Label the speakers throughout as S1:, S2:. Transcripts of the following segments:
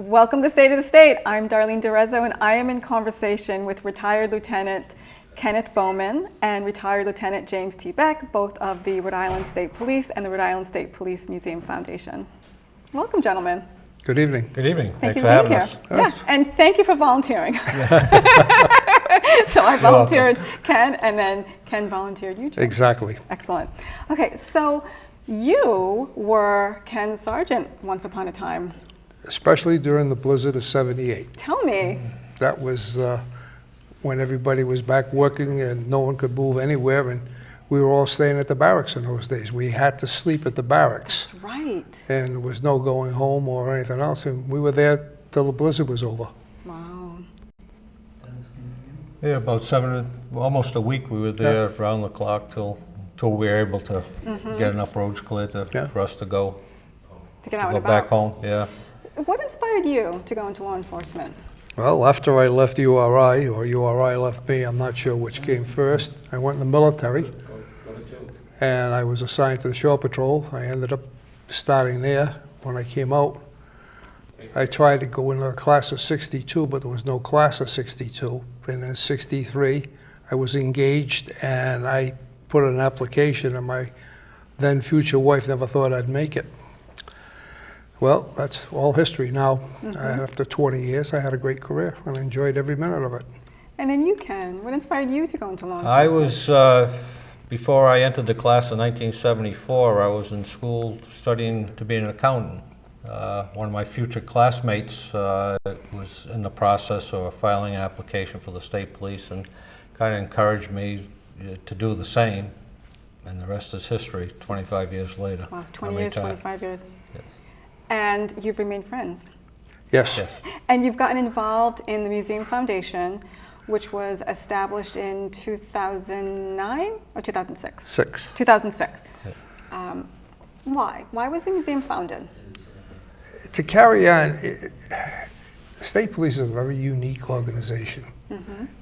S1: Welcome to State of the State. I'm Darlene and I am in conversation with retired Lieutenant Kenneth Bowman and retired Lieutenant James T. Beck, both of the Rhode Island State Police and the Rhode Island State Police Museum Foundation. Welcome, gentlemen.
S2: Good evening.
S3: Good evening.
S1: Thanks
S3: for having us.
S1: Yeah, and thank you for volunteering. So I volunteered Ken, and then Ken volunteered you, James.
S2: Exactly.
S1: Excellent. Okay, so you were Ken's sergeant once upon a time.
S2: Especially during the blizzard of '78.
S1: Tell me.
S2: That was when everybody was back working and no one could move anywhere, and we were all staying at the barracks in those days. We had to sleep at the barracks.
S1: That's right.
S2: And there was no going home or anything else, and we were there till the blizzard was over.
S1: Wow.
S3: Yeah, about almost a week we were there around the clock till we were able to get enough roads clear for us to go.
S1: To get out and
S3: go
S1: about.
S3: back home, yeah.
S1: What inspired you to go into law enforcement?
S2: Well, after I left URI, or URI left me, I'm not sure which came first, I went in the military. And I was assigned to the Shore Patrol. I ended up starting there. When I came out, I tried to go into the class of '62, but there was no class of '62. And in '63, I was engaged, and I put an application, and my then future wife never thought I'd make it. Well, that's all history now. After 20 years, I had a great career, and I enjoyed every minute of it.
S1: And then you, Ken, what inspired you to go into law
S3: I
S1: enforcement?
S3: was, before I entered the class in 1974, I was in school studying to be an accountant. One of my future classmates was in the process of filing an application for the state police and kind of encouraged me to do the same. And the rest is history, 25 years later.
S1: Wow, it's 20 years, 25 years.
S3: Yes.
S1: And you've remained friends.
S2: Yes.
S3: Yes.
S1: And you've gotten involved in the Museum Foundation, which was established in 2009 or 2006? 2006.
S3: Yeah.
S1: Why? Why was the museum founded?
S2: To carry on, the state police is a very unique organization.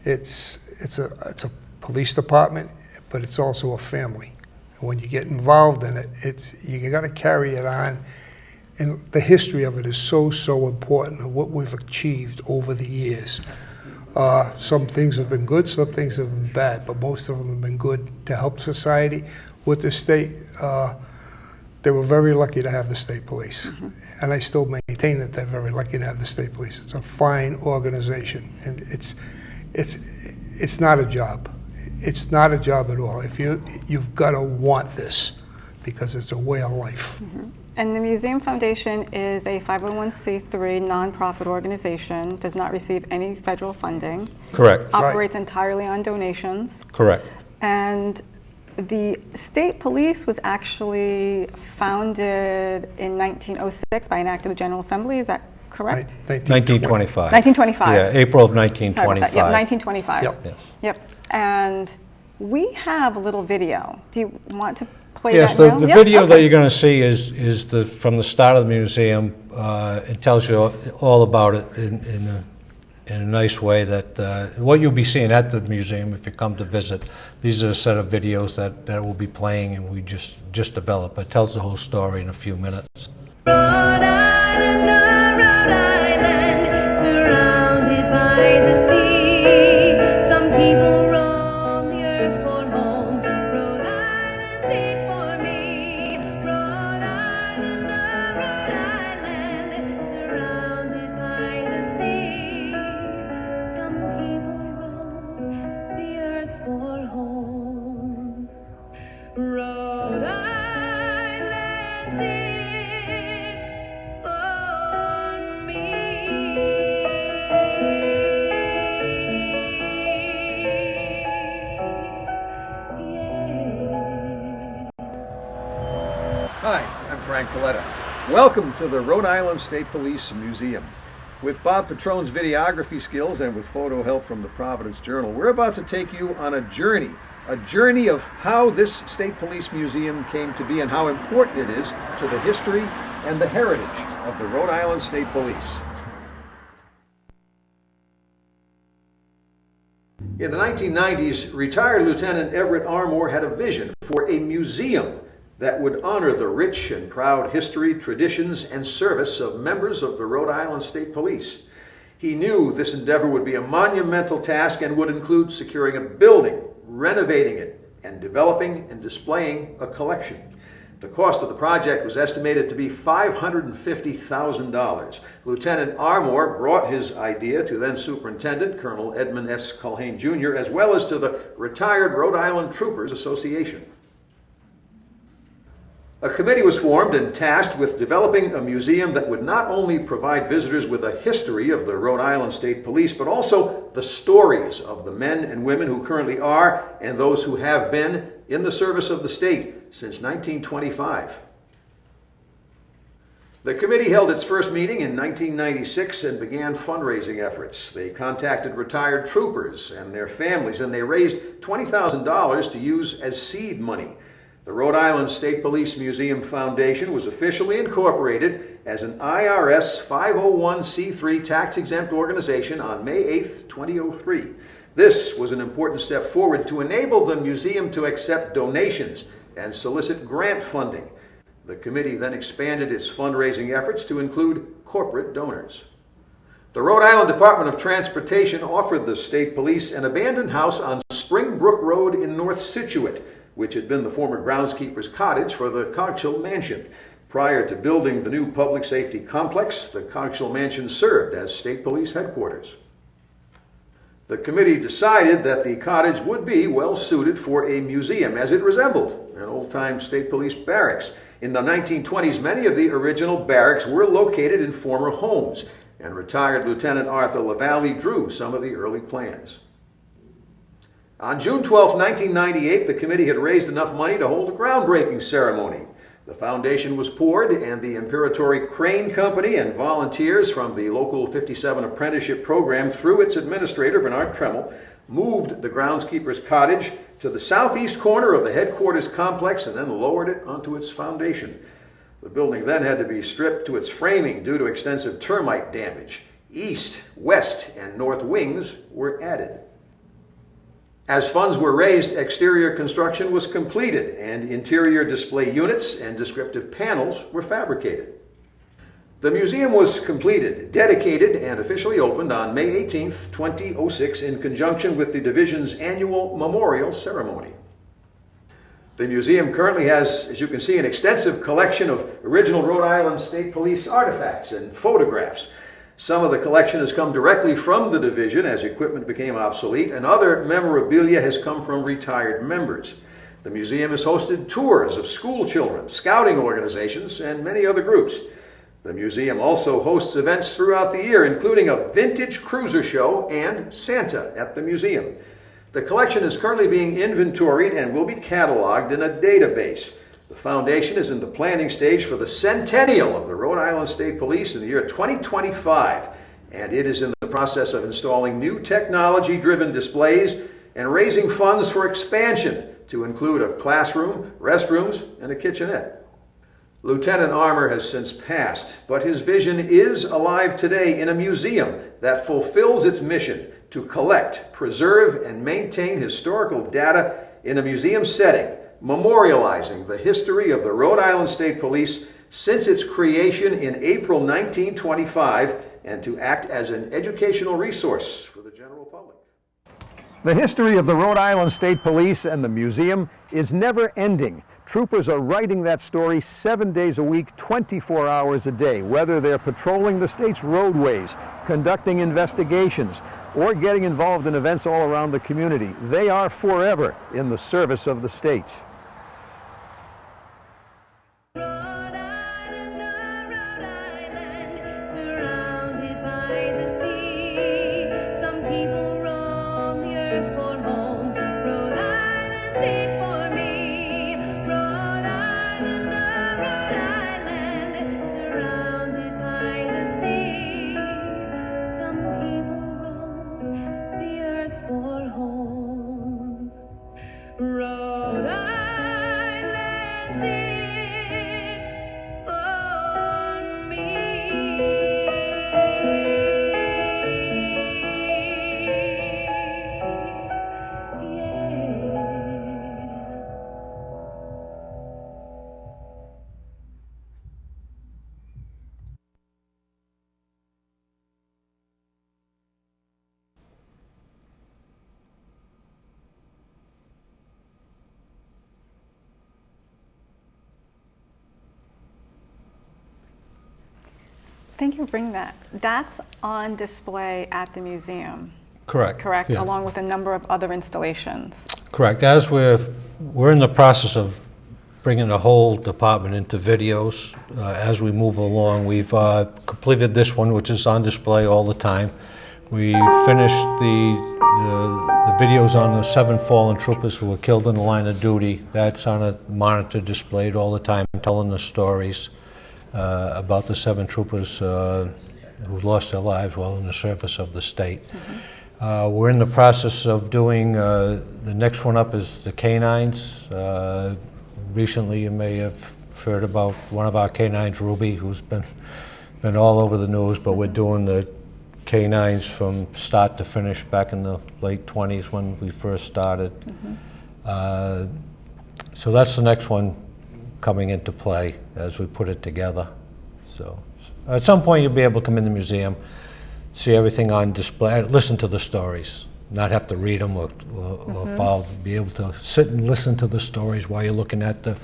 S2: It's a police department, but it's also a family. And when you get involved in it, you got to carry it on. And the history of it is so important, and what we've achieved over the years. Some things have been good, some things have been bad, but most of them have been good to help society. With the state, they were very lucky to have the state police. And I still maintain that they're very lucky to have the state police. It's a fine organization, and it's not a job. It's not a job at all. If you've got to want this, because it's a way of life.
S1: And the Museum Foundation is a 501c3 nonprofit organization, does not receive any federal funding.
S3: Correct.
S1: Operates entirely on donations.
S3: Correct.
S1: And the state police was actually founded in 1906 by an act of the General Assembly, is that correct?
S3: 1925.
S1: 1925.
S3: Yeah, April of
S1: Sorry about
S3: 1925.
S1: that. Yep, 1925.
S2: Yep.
S3: Yes.
S1: Yep. And we have a little video. Do you want to play
S3: Yes,
S1: that now?
S3: the
S1: Yep,
S3: video
S1: okay.
S3: that you're going to see is from the start of the museum. It tells you all about it in a nice way. That what you'll be seeing at the museum if you come to visit. These are a set of videos that will be playing, and we just develop. It tells the whole story in a few minutes.
S4: Rhode Island, surrounded by the sea. Some people roam the earth for home. Rhode Island's it for me. Rhode Island, surrounded by the sea. Some people roam the earth for home. Rhode Island's it for me. Yeah.
S5: Hi, I'm Frank Coletta. Welcome to the Rhode Island State Police Museum. With Bob Patrone's videography skills and with photo help from the Providence Journal, we're about to take you on a journey of how this State Police Museum came to be and how important it is to the history and the heritage of the Rhode Island State Police. In the 1990s, retired Lieutenant Everett Armour had a vision for a museum that would honor the rich and proud history, traditions, and service of members of the Rhode Island State Police. He knew this endeavor would be a monumental task and would include securing a building, renovating it, and developing and displaying a collection. The cost of the project was estimated to be $550,000. Lieutenant Armour brought his idea to then Superintendent Colonel Edmund S. Culhane Jr., as well as to the Retired Rhode Island Troopers Association. A committee was formed and tasked with developing a museum that would not only provide visitors with a history of the Rhode Island State Police, but also the stories of the men and women who currently are and those who have been in the service of the state since 1925. The committee held its first meeting in 1996 and began fundraising efforts. They contacted retired troopers and their families, and they raised $20,000 to use as seed money. The Rhode Island State Police Museum Foundation was officially incorporated as an IRS 501c3 tax-exempt organization on May 8, 2003. This was an important step forward to enable the museum to accept donations and solicit grant funding. The committee then expanded its fundraising efforts to include corporate donors. The Rhode Island Department of Transportation offered the state police an abandoned house on Springbrook Road in North Scituate, which had been the former groundskeeper's cottage for the Cogshall Mansion. Prior to building the new public safety complex, the Cogshall Mansion served as state police headquarters. The committee decided that the cottage would be well suited for a museum, as it resembled an old-time state police barracks. In the 1920s, many of the original barracks were located in former homes, and retired Lieutenant Arthur LaValle drew some of the early plans. On June 12, 1998, the committee had raised enough money to hold a groundbreaking ceremony. The foundation was poured, and the Imperatori Crane Company and volunteers from the Local 57 apprenticeship program, through its administrator, Bernard Tremmel, moved the groundskeeper's cottage to the southeast corner of the headquarters complex and then lowered it onto its foundation. The building then had to be stripped to its framing due to extensive termite damage. East, west, and north wings were added. As funds were raised, exterior construction was completed, and interior display units and descriptive panels were fabricated. The museum was completed, dedicated, and officially opened on May 18, 2006, in conjunction with the division's annual memorial ceremony. The museum currently has, as you can see, an extensive collection of original Rhode Island State Police artifacts and photographs. Some of the collection has come directly from the division as equipment became obsolete, and other memorabilia has come from retired members. The museum has hosted tours of school children, scouting organizations, and many other groups. The museum also hosts events throughout the year, including a vintage cruiser show and Santa at the museum. The collection is currently being inventoried and will be cataloged in a database. The foundation is in the planning stage for the Centennial of the Rhode Island State Police in the year 2025, and it is in the process of installing new technology-driven displays and raising funds for expansion to include a classroom, restrooms, and a kitchenette. Lieutenant Armour has since passed, but his vision is alive today in a museum that fulfills its mission to collect, preserve, and maintain historical data in a museum setting, memorializing the history of the Rhode Island State Police since its creation in April 1925, and to act as an educational resource for the general public.
S6: The history of the Rhode Island State Police and the museum is never ending. Troopers are writing that story 7 days a week, 24 hours a day, whether they're patrolling the state's roadways, conducting investigations, or getting involved in events all around the community. They are forever in the service of the state.
S4: Rhode Island, surrounded by the sea. Some people roam the earth for home. Rhode Island, take for me. Rhode Island, surrounded by the sea. Some people roam the earth for home. Rhode Island.
S1: Thank you for bringing that. That's on display at the museum,
S3: Correct.
S1: correct?
S3: Yes.
S1: Along with a number of other installations.
S3: Correct. As we're in the process of bringing the whole department into videos. As we move along, we've completed this one, which is on display all the time. We finished the videos on the 7 fallen troopers who were killed in the line of duty. That's on a monitor displayed all the time, telling the stories about the 7 troopers who lost their lives while in the service of the state. We're in the process of doing, the next one up is the canines. Recently, you may have heard about one of our canines, Ruby, who's been all over the news, but we're doing the canines from start to finish back in the late 20s when we first started. So that's the next one coming into play as we put it together. So at some point you'll be able to come in the museum, see everything on display, listen to the stories, not have to read them or follow, be able to sit and listen to the stories while you're looking at the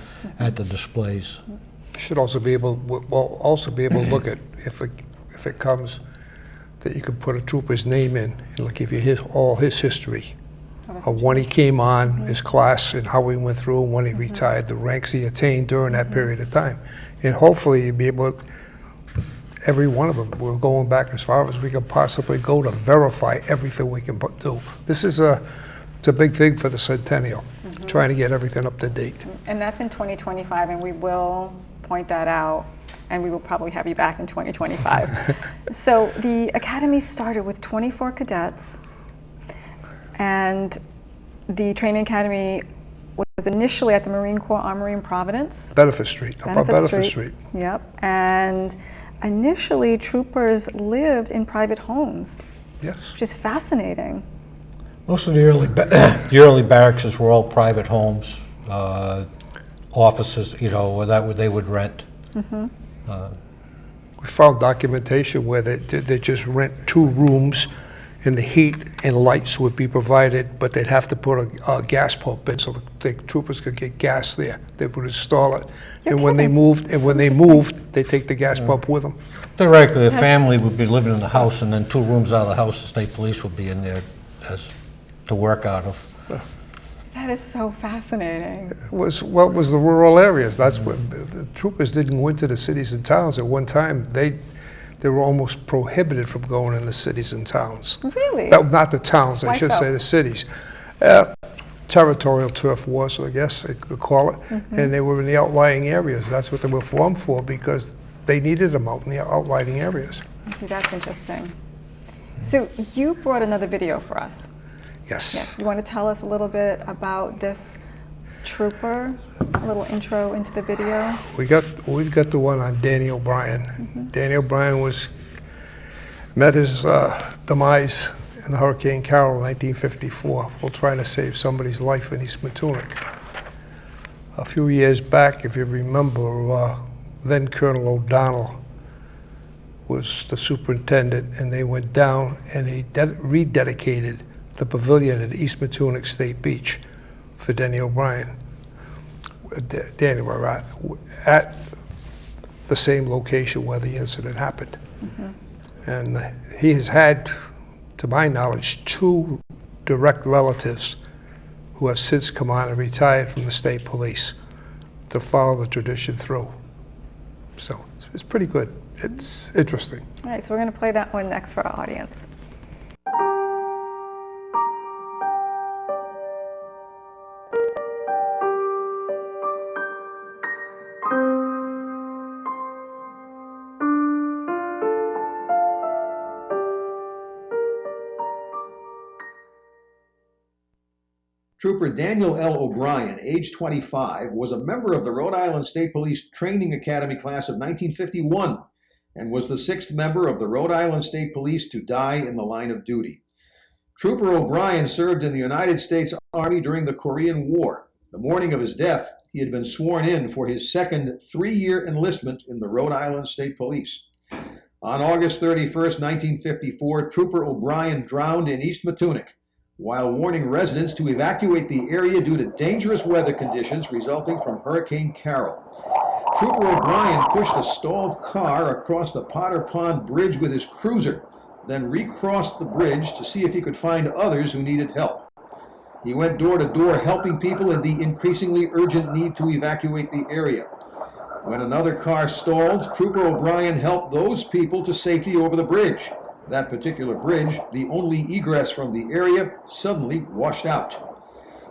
S3: displays.
S2: You should also be able, to look at, if it comes, that you could put a trooper's name in, and it'll give you all his history of when he came on, his class, and how he went through, and when he retired, the ranks he attained during that period of time. And hopefully you'll be able to, every one of them, we're going back as far as we can possibly go to verify everything we can do. This is it's a big thing for the Centennial, trying to get everything up to date.
S1: And that's in 2025, and we will point that out, and we will probably have you back in 2025. So the Academy started with 24 cadets, and the Training Academy was initially at the Marine Corps Armory in Providence.
S2: Bedford Street, up on Bedford Street.
S1: Yep, and initially troopers lived in private homes.
S2: Yes.
S1: Which is fascinating.
S3: Most of the early barracks were all private homes, offices, where they would rent.
S2: We found documentation where they just rent 2 rooms, and the heat and lights would be provided, but they'd have to put a gas pump in so the troopers could get gas there. They would install it.
S1: You're
S2: When they
S1: kidding.
S2: moved, they take the gas pump with them.
S3: Theoretically, the family would be living in the house, and then 2 rooms out of the house, the state police would be in there to work out of.
S1: That is so fascinating.
S2: Was the rural areas. That's what the troopers didn't go into the cities and towns. At one time, they were almost prohibited from going in the cities and towns.
S1: Really?
S2: Not the towns, I
S1: Why
S2: should
S1: so?
S2: say the cities. Territorial turf wars, I guess they could call it. And they were in the outlying areas. That's what they were formed for, because they needed them out in the outlying areas.
S1: See, that's interesting. So you brought another video for us.
S2: Yes.
S1: You want to tell us a little bit about this trooper? A little intro into the video?
S2: We've got the one on Danny O'Brien. Danny O'Brien met his demise in Hurricane Carol in 1954 while trying to save somebody's life in East Mattoonic. A few years back, if you remember, then Colonel O'Donnell was the superintendent, and they went down and he rededicated the pavilion at East Mattoonic State Beach for Danny O'Brien. Danny were at the same location where the incident happened. And he has had, to my knowledge, 2 direct relatives who have since come on and retired from the state police to follow the tradition through. So it's pretty good. It's interesting.
S1: All right, so we're going to play that one next for our audience.
S5: Trooper Daniel L. O'Brien, age 25, was a member of the Rhode Island State Police Training Academy class of 1951 and was the 6th member of the Rhode Island State Police to die in the line of duty. Trooper O'Brien served in the United States Army during the Korean War. The morning of his death, he had been sworn in for his second 3-year enlistment in the Rhode Island State Police. On August 31st, 1954, Trooper O'Brien drowned in East Mattoonic while warning residents to evacuate the area due to dangerous weather conditions resulting from Hurricane Carol. Trooper O'Brien pushed a stalled car across the Potter Pond Bridge with his cruiser, then recrossed the bridge to see if he could find others who needed help. He went door to door helping people in the increasingly urgent need to evacuate the area. When another car stalled, Trooper O'Brien helped those people to safety over the bridge. That particular bridge, the only egress from the area, suddenly washed out.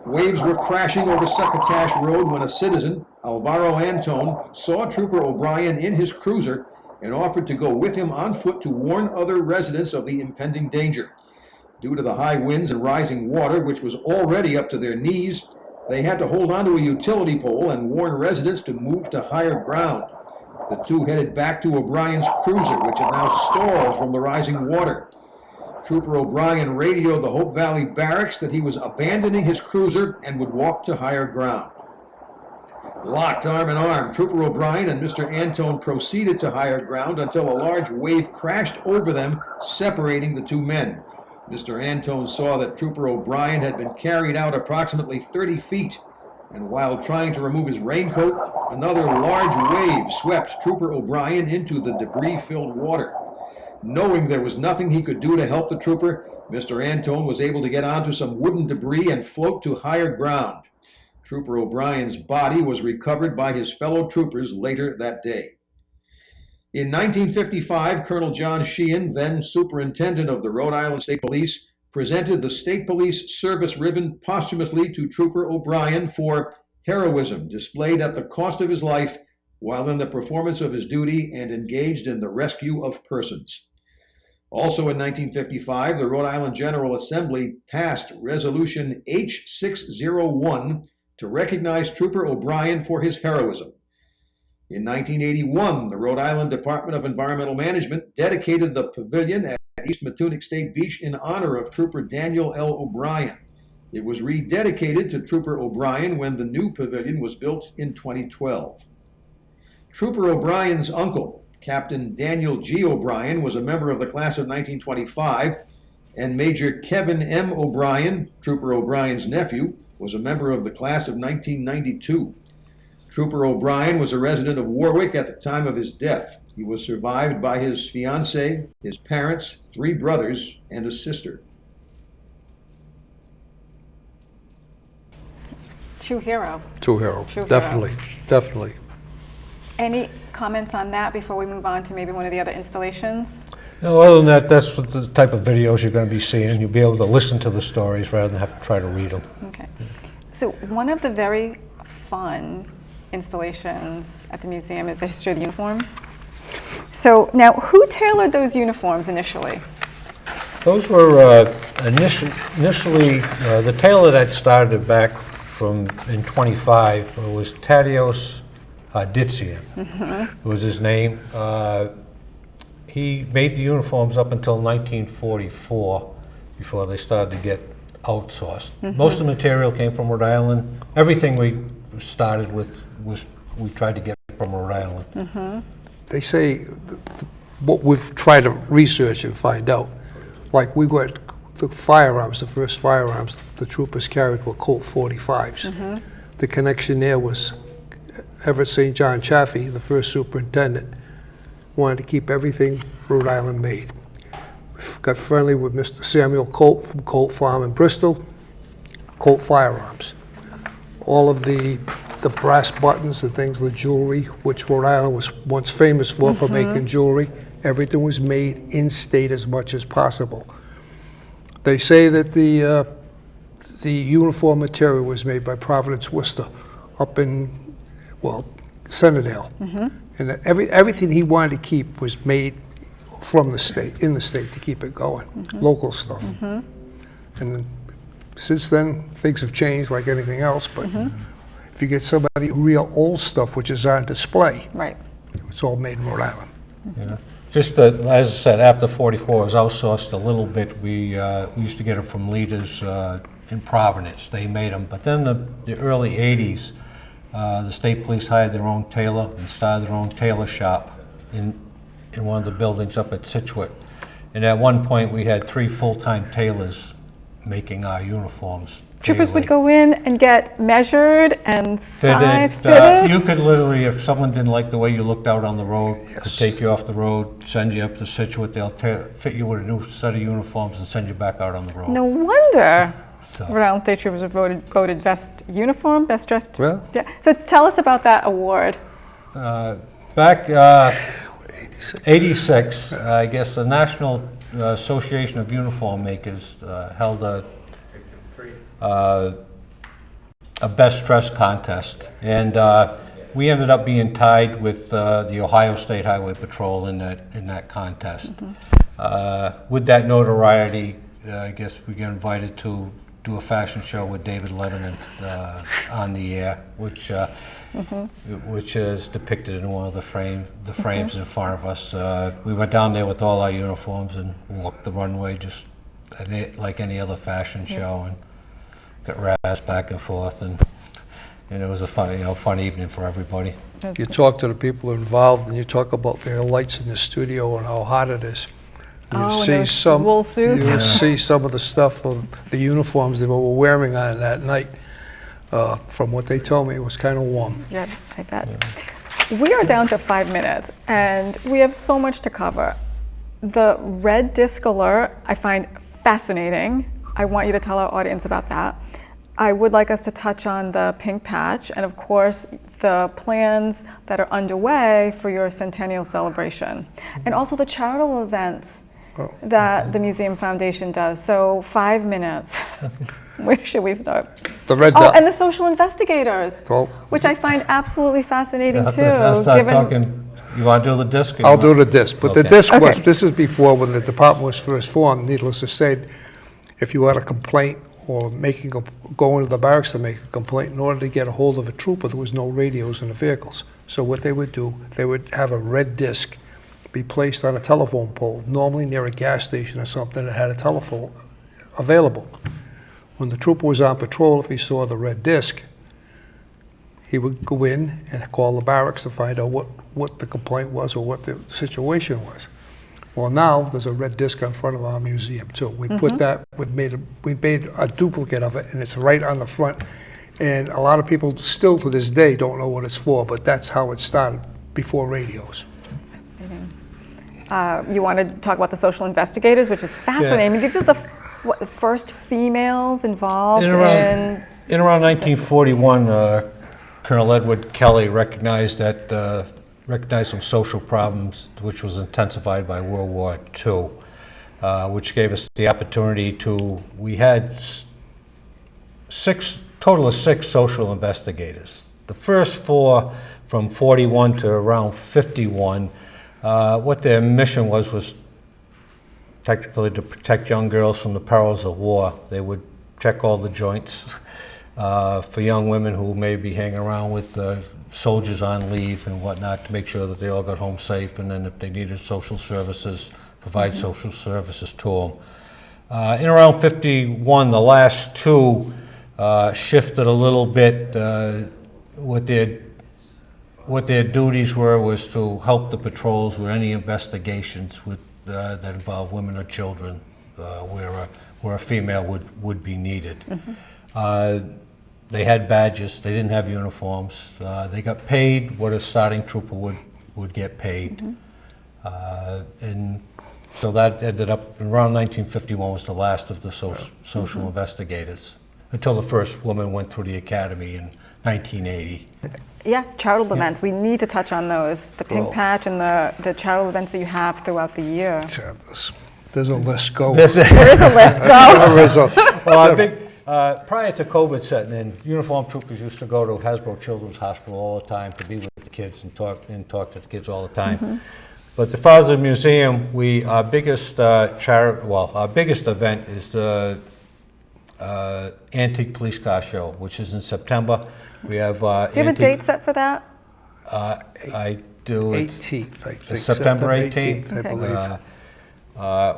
S5: Waves were crashing over Succotash Road when a citizen, Alvaro Antone, saw Trooper O'Brien in his cruiser and offered to go with him on foot to warn other residents of the impending danger. Due to the high winds and rising water, which was already up to their knees, they had to hold onto a utility pole and warn residents to move to higher ground. The two headed back to O'Brien's cruiser, which had now stalled from the rising water. Trooper O'Brien radioed the Hope Valley Barracks that he was abandoning his cruiser and would walk to higher ground. Locked arm in arm, Trooper O'Brien and Mr. Antone proceeded to higher ground until a large wave crashed over them, separating the two men. Mr. Antone saw that Trooper O'Brien had been carried out approximately 30 feet, and while trying to remove his raincoat, another large wave swept Trooper O'Brien into the debris-filled water. Knowing there was nothing he could do to help the trooper, Mr. Antone was able to get onto some wooden debris and float to higher ground. Trooper O'Brien's body was recovered by his fellow troopers later that day. In 1955, Colonel John Sheehan, then superintendent of the Rhode Island State Police, presented the State Police Service Ribbon posthumously to Trooper O'Brien for heroism displayed at the cost of his life while in the performance of his duty and engaged in the rescue of persons. Also in 1955, the Rhode Island General Assembly passed Resolution H601 to recognize Trooper O'Brien for his heroism. In 1981, the Rhode Island Department of Environmental Management dedicated the pavilion at East Matunic State Beach in honor of Trooper Daniel L. O'Brien. It was rededicated to Trooper O'Brien when the new pavilion was built in 2012. Trooper O'Brien's uncle, Captain Daniel G. O'Brien, was a member of the class of 1925, and Major Kevin M. O'Brien, Trooper O'Brien's nephew, was a member of the class of 1992. Trooper O'Brien was a resident of Warwick at the time of his death. He was survived by his fiancée, his parents, 3 brothers, and a sister.
S1: True hero.
S2: True hero.
S1: True hero.
S2: Definitely. Definitely.
S1: Any comments on that before we move on to maybe one of the other installations?
S3: No, other than that, that's what the type of videos you're going to be seeing. You'll be able to listen to the stories rather than have to try to read them.
S1: Okay. So one of the very fun installations at the museum is the history of the uniform. So now, who tailored those uniforms initially?
S3: Those were initially the tailor that started back from in 25 was Tadeusz Ditzian, was his name. He made the uniforms up until 1944 before they started to get outsourced. Most of the material came from Rhode Island. Everything we started with we tried to get from Rhode Island.
S2: They say what we've tried to research and find out, like we got the firearms, the first firearms the troopers carried were Colt 45s. The connection there was Everett St. John Chaffee, the first superintendent, wanted to keep everything Rhode Island made. Got friendly with Mr. Samuel Colt from Colt Farm in Bristol, Colt Firearms. All of the brass buttons, the things, the jewelry, which Rhode Island was once famous for making jewelry, everything was made in state as much as possible. They say that the uniform material was made by Providence Worcester up in, well, Centennial. And everything he wanted to keep was made from the state, in the state, to keep it going, local stuff. And since then, things have changed like anything else, but if you get somebody real old stuff, which is on display,
S1: Right.
S2: it's all made in Rhode Island.
S3: Yeah. Just as I said, after 44 it was outsourced a little bit. We used to get it from leaders in Providence. They made them. But then the early 80s, the state police hired their own tailor and started their own tailor shop in one of the buildings up at Scituate. And at one point we had 3 full-time tailors making our uniforms
S1: troopers would
S3: daily.
S1: go in and get measured and sized,
S3: Fitted.
S1: fitted?
S3: You could literally, if someone didn't like the way you looked out on the road, could take you off the road, send you up to Situate. They'll fit you with a new set of uniforms and send you back out on the road.
S1: No wonder
S3: So-
S1: Rhode Island State Troopers were voted best uniform, best dressed.
S2: Well,
S1: Yeah. So tell us about that award.
S3: Back 86, I guess the National Association of Uniform Makers held a best dressed contest, and we ended up being tied with the Ohio State Highway Patrol in that contest. With that notoriety, I guess we got invited to do a fashion show with David Letterman on the air, which is depicted in one of the frames in front of us. We went down there with all our uniforms and walked the runway just like any other fashion show, and got razzed back and forth, and it was a fun evening for everybody.
S2: you talk to the people involved, and you talk about their lights in the studio and how hot it is. You
S1: Oh, and
S2: see
S1: those
S2: some,
S1: wool suits.
S2: you see some of the stuff of the uniforms they were wearing on that night. From what they told me, it was kind of warm.
S1: Yeah, I bet. We are down to 5 minutes, and we have so much to cover. The red disc alert I find fascinating. I want you to tell our audience about that. I would like us to touch on the pink patch, and of course, the plans that are underway for your Centennial celebration, and also the charitable events that the Museum Foundation does. So 5 minutes. Where should we start?
S2: The red
S1: Oh,
S2: dot.
S1: and the social investigators,
S2: Well,
S1: which I find absolutely fascinating too.
S3: Let's start
S1: given-
S3: talking. You want to do the disc? or you
S2: I'll
S3: want-
S2: do the disc, but the
S3: Okay.
S2: disc was,
S1: Okay.
S2: this is before when the department was first formed, needless to say, if you had a complaint or going to the barracks to make a complaint, in order to get a hold of a trooper, there was no radios in the vehicles. So what they would do, they would have a red disc be placed on a telephone pole, normally near a gas station or something that had a telephone available. When the trooper was on patrol, if he saw the red disc, he would go in and call the barracks to find out what the complaint was or what the situation was. Well, now there's a red disc in front of our museum too. We put that, we made a duplicate of it, and it's right on the front. And a lot of people still to this day don't know what it's for, but that's how it started, before radios.
S1: You want to talk about the social investigators, which is fascinating. This is the first females involved
S3: In
S1: in.
S3: around 1941, Colonel Edward Kelly recognized some social problems, which was intensified by World War II, which gave us the opportunity we had total of six social investigators. The first four, from 41 to around 51, what their mission was technically to protect young girls from the perils of war. They would check all the joints for young women who may be hanging around with soldiers on leave and whatnot, to make sure that they all got home safe, and then if they needed social services, provide social services to them. In around 51, the last two shifted a little bit. What their duties was to help the patrols with any investigations that involve women or children, where a female would be needed. They had badges. They didn't have uniforms. They got paid what a starting trooper would get paid, and so that ended up around 1951 was the last of the social investigators, until the first woman went through the academy in 1980.
S1: Yeah, charitable events. We need to touch on those. The pink patch and the charitable events that you have throughout the year.
S2: There's a list going.
S1: There is a list. Go.
S2: There is a-
S3: Well, I think prior to COVID setting in, uniformed troopers used to go to Hasbro Children's Hospital all the time to be with the kids and talk to the kids all the time. But as far as the museum, our biggest event is the Antique Police Car Show, which is in September. We have.
S1: Do you have a date set for that?
S3: I do. It's
S2: 18th, I think.
S3: It's September 18th.
S2: I believe.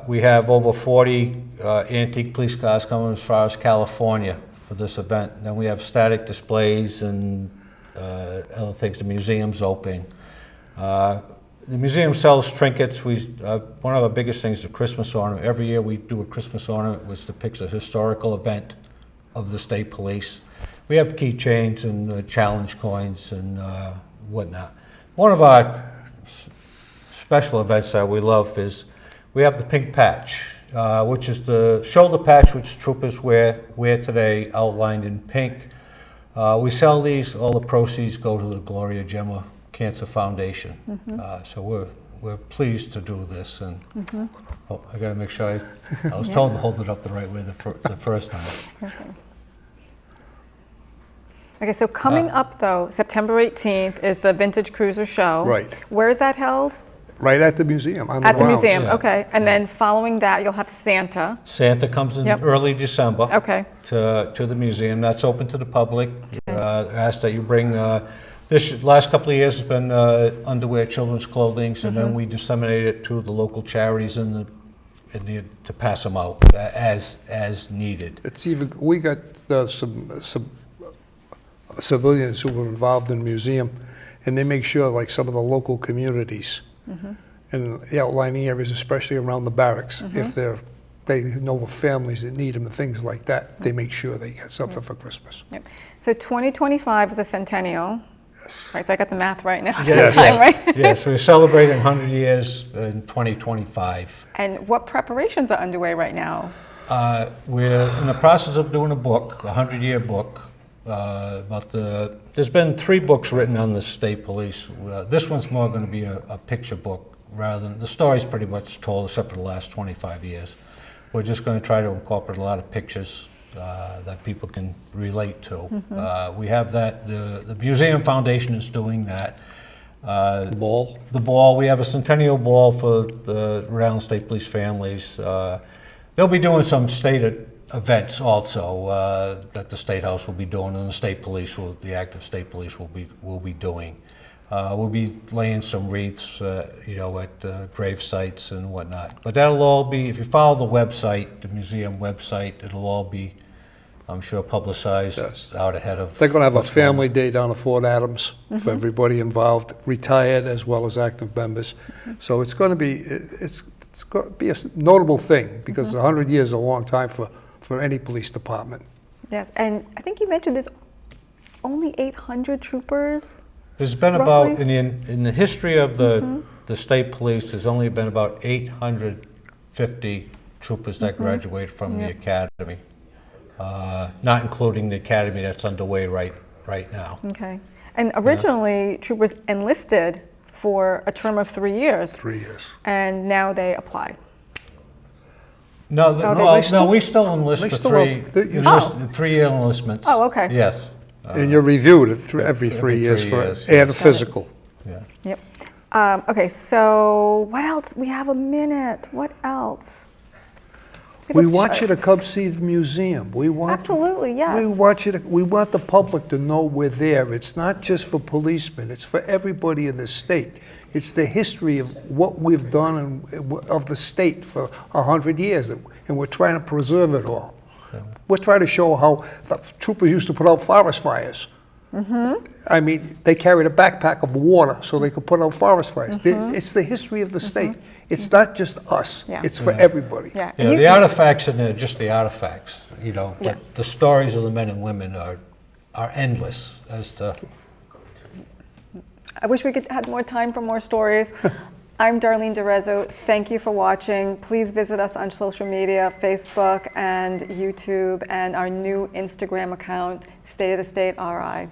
S3: We have over 40 antique police cars coming as far as California for this event. Then we have static displays and other things. The museum's open. The museum sells trinkets. One of our biggest things is the Christmas ornament. Every year we do a Christmas ornament which depicts a historical event of the state police. We have keychains and challenge coins and whatnot. One of our special events that we love is we have the pink patch, which is the shoulder patch which troopers wear today, outlined in pink. We sell these. All the proceeds go to the Gloria Gemma Cancer Foundation. So we're pleased to do this. And oh, I got to make sure I was told to hold it up the right way the first time.
S1: Okay, so coming up though, September 18th is the Vintage Cruiser Show.
S2: Right.
S1: Where is that held?
S2: Right at the museum, on the
S1: At the
S2: grounds.
S1: museum,
S3: yeah.
S1: okay. And then following that, you'll have Santa.
S3: Santa comes in
S1: Yep.
S3: early December
S1: Okay.
S3: to the museum. That's open to the public. Ask that you bring, this last couple of years has been underwear, children's clothing, and then we disseminate it to the local charities to pass them out as needed.
S2: It's even, we got some civilians who were involved in the museum, and they make sure, like some of the local communities and the outlying areas, especially around the barracks, if they know of families that need them and things like that, they make sure they get something for Christmas.
S1: Yep. So 2025 is the Centennial. Right, so I got the math right now.
S2: Yes.
S1: Time, right?
S3: Yes, we're celebrating 100 years in 2025.
S1: And what preparations are underway right now?
S3: We're in the process of doing a book, a 100-year book. There's been 3 books written on the state police. This one's more going to be a picture book rather than, the story's pretty much told except for the last 25 years. We're just going to try to incorporate a lot of pictures that people can relate to. We have that, the Museum Foundation is doing that.
S2: The ball?
S3: The ball, we have a Centennial ball for the Rhode Island State Police families. They'll be doing some state events also that the State House will be doing, and the State Police, the active State Police will be doing. We'll be laying some wreaths, at grave sites and whatnot. But that'll all be, if you follow the website, the museum website, it'll all be, I'm sure, publicized out ahead of.
S2: They're going to have a family day down at Fort Adams for everybody involved, retired as well as active members. So it's going to be, it's going to be a notable thing because 100 years is a long time for any police department.
S1: Yes, and I think you mentioned there's only 800 troopers.
S3: There's been
S1: roughly?
S3: about, in the history of the state police, there's only been about 850 troopers that graduated from the academy, not including the academy that's underway right now.
S1: Okay. And originally, troopers enlisted for a term of 3 years.
S2: 3 years.
S1: And now they apply.
S3: No, we still enlist
S2: they
S3: for
S2: still
S3: 3
S2: have- they- you
S3: three-year enlistments.
S1: Oh, okay.
S3: Yes.
S2: And you're reviewed every 3 years
S3: three
S2: for
S3: years,
S2: and a
S3: yes.
S2: physical.
S3: Yeah.
S1: Yep. Okay, so what else? We have a minute. What else?
S2: We want you to come see the museum. We want
S1: Absolutely, yes.
S2: We want you to. We want the public to know we're there. It's not just for policemen. It's for everybody in the state. It's the history of what we've done and of the state for 100 years, and we're trying to preserve it all. We're trying to show how the troopers used to put out forest fires. I mean, they carried a backpack of water so they could put out forest fires. It's the history of the state. It's not just us.
S1: Yeah.
S2: It's for everybody.
S1: Yeah.
S3: Yeah,
S1: And
S3: the artifacts in there, just the artifacts, but the stories of the men and women are endless as to.
S1: I wish we could had more time for more stories. I'm Darlene DeRezzo. Thank you for watching. Please visit us on social media, Facebook and YouTube, and our new Instagram account, State of the State RI.